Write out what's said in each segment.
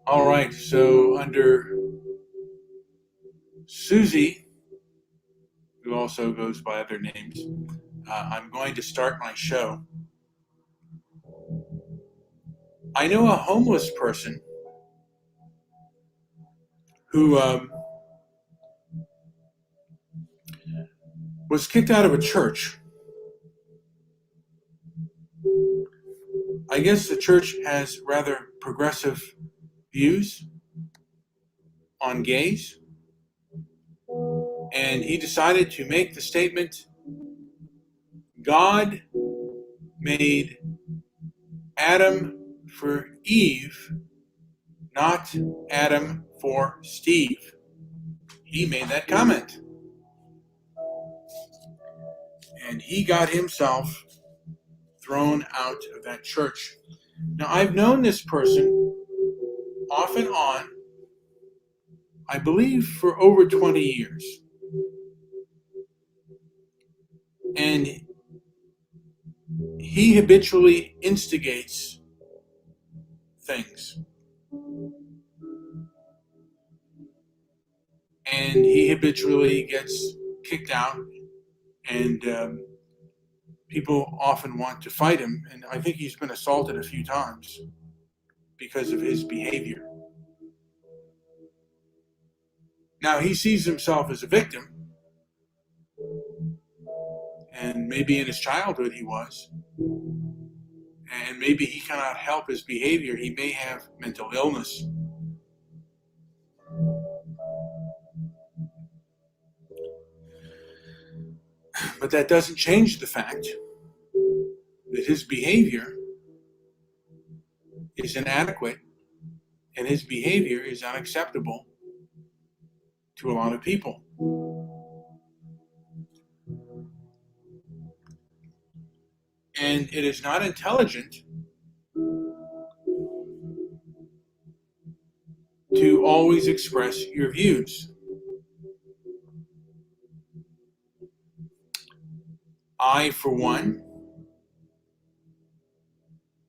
All right, so under Susie, who also goes by other names, I'm going to start my show. I know a homeless person who was kicked out of a church. I guess the church has rather progressive views on gays, and he decided to make the statement, God made Adam for Eve, not Adam for Steve. He made that comment. And he got himself thrown out of that church. Now, I've known this person off and on, I believe, for over 20 years. And he habitually instigates things. And he habitually gets kicked out, and people often want to fight him. And I think he's been assaulted a few times because of his behavior. Now, he sees himself as a victim, and maybe in his childhood he was, and maybe he cannot help his behavior. He may have mental illness. But that doesn't change the fact that his behavior is inadequate and his behavior is unacceptable to a lot of people. And it is not intelligent to always express your views. I, for one,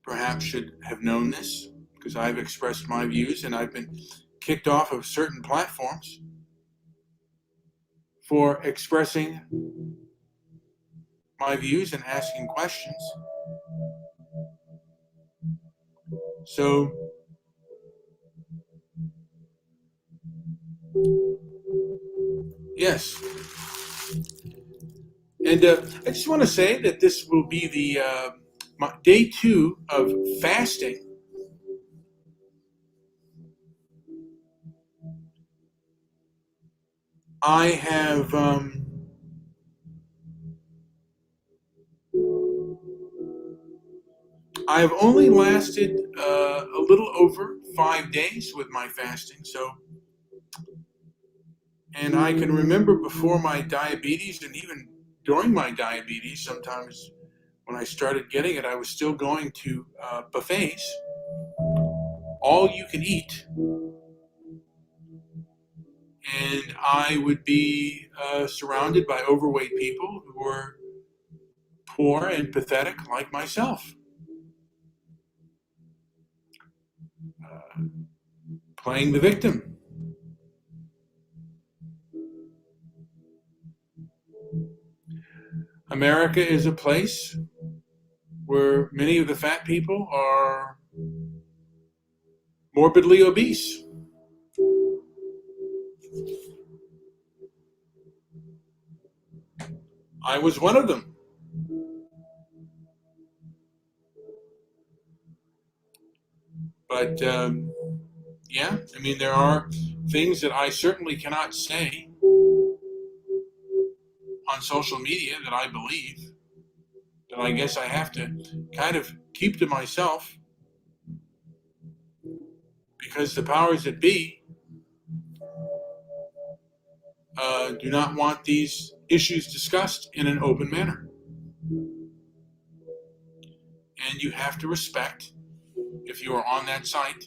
perhaps should have known this because I've expressed my views and I've been kicked off of certain platforms for expressing my views and asking questions. So, yes. And I just want to say that this will be the day 2 of fasting. I have I've only lasted a little over 5 days with my fasting. And I can remember before my diabetes and even during my diabetes, sometimes when I started getting it, I was still going to buffets, all you can eat. And I would be surrounded by overweight people who were poor and pathetic like myself. Playing the victim. America is a place where many of the fat people are morbidly obese. I was one of them. But yeah, I mean, there are things that I certainly cannot say on social media that I believe, that I guess I have to kind of keep to myself because the powers that be do not want these issues discussed in an open manner. And you have to respect, if you are on that site,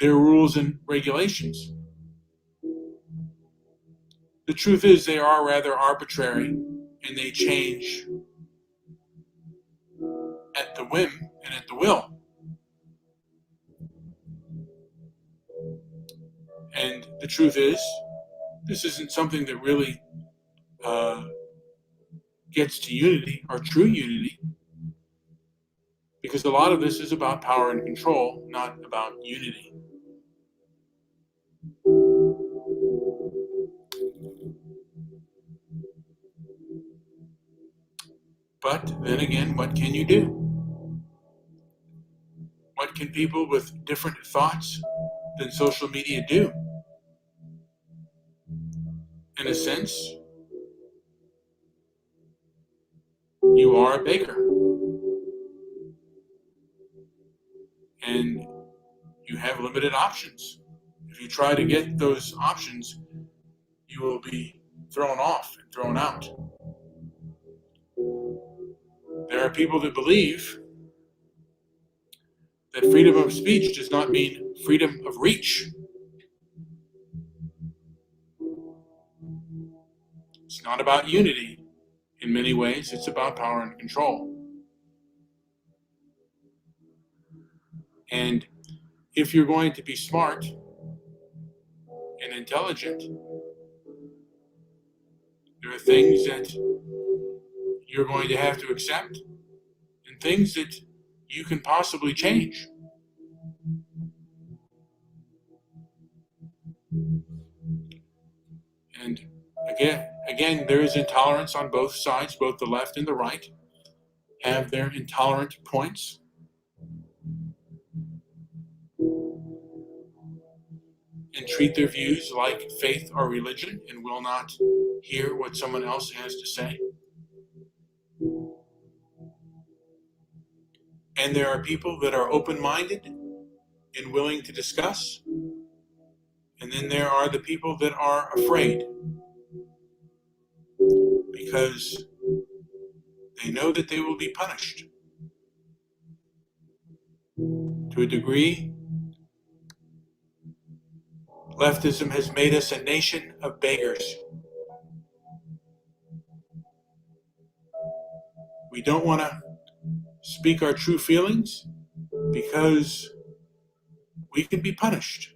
their rules and regulations. the truth is they are rather arbitrary, and they change at the whim and at the will. And the truth is, this isn't something that really gets to unity or true unity, because a lot of this is about power and control, not about unity. But then again, what can you do? What can people with different thoughts than social media do? In a sense, you are a beggar. And you have limited options. If you try to get those options, you will be thrown off and thrown out. There are people that believe that freedom of speech does not mean freedom of reach. It's not about unity. In many ways, it's about power and control. And if you're going to be smart and intelligent, there are things that you're going to have to accept and things that you can possibly change. And again, there is intolerance on both sides. Both the left and the right have their intolerant points. And treat their views like faith or religion and will not hear what someone else has to say. And there are people that are open-minded and willing to discuss. And then there are the people that are afraid because they know that they will be punished. To a degree, leftism has made us a nation of beggars. We don't want to speak our true feelings because we can be punished.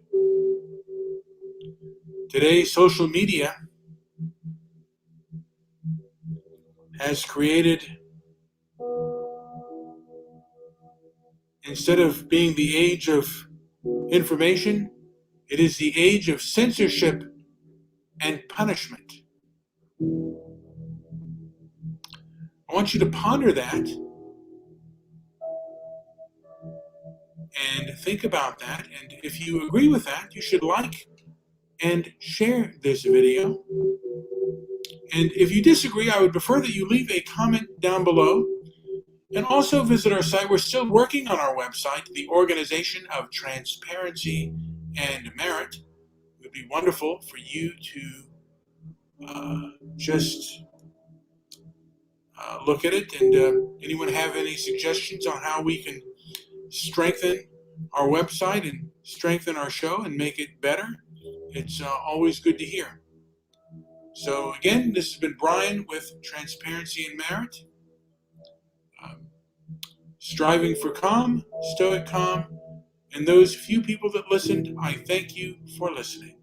Today, social media has created, instead of being the age of information, it is the age of censorship and punishment. I want you to ponder that and think about that. And if you agree with that, you should like and share this video. And if you disagree, I would prefer that you leave a comment down below. And also visit our site. We're still working on our website, the Organization of Transparency and Merit. It would be wonderful for you to just look at it. And anyone have any suggestions on how we can strengthen our website and strengthen our show and make it better? It's always good to hear. So again, this has been Brian with Transparency and Merit. Striving for calm, stoic calm, and those few people that listened, I thank you for listening.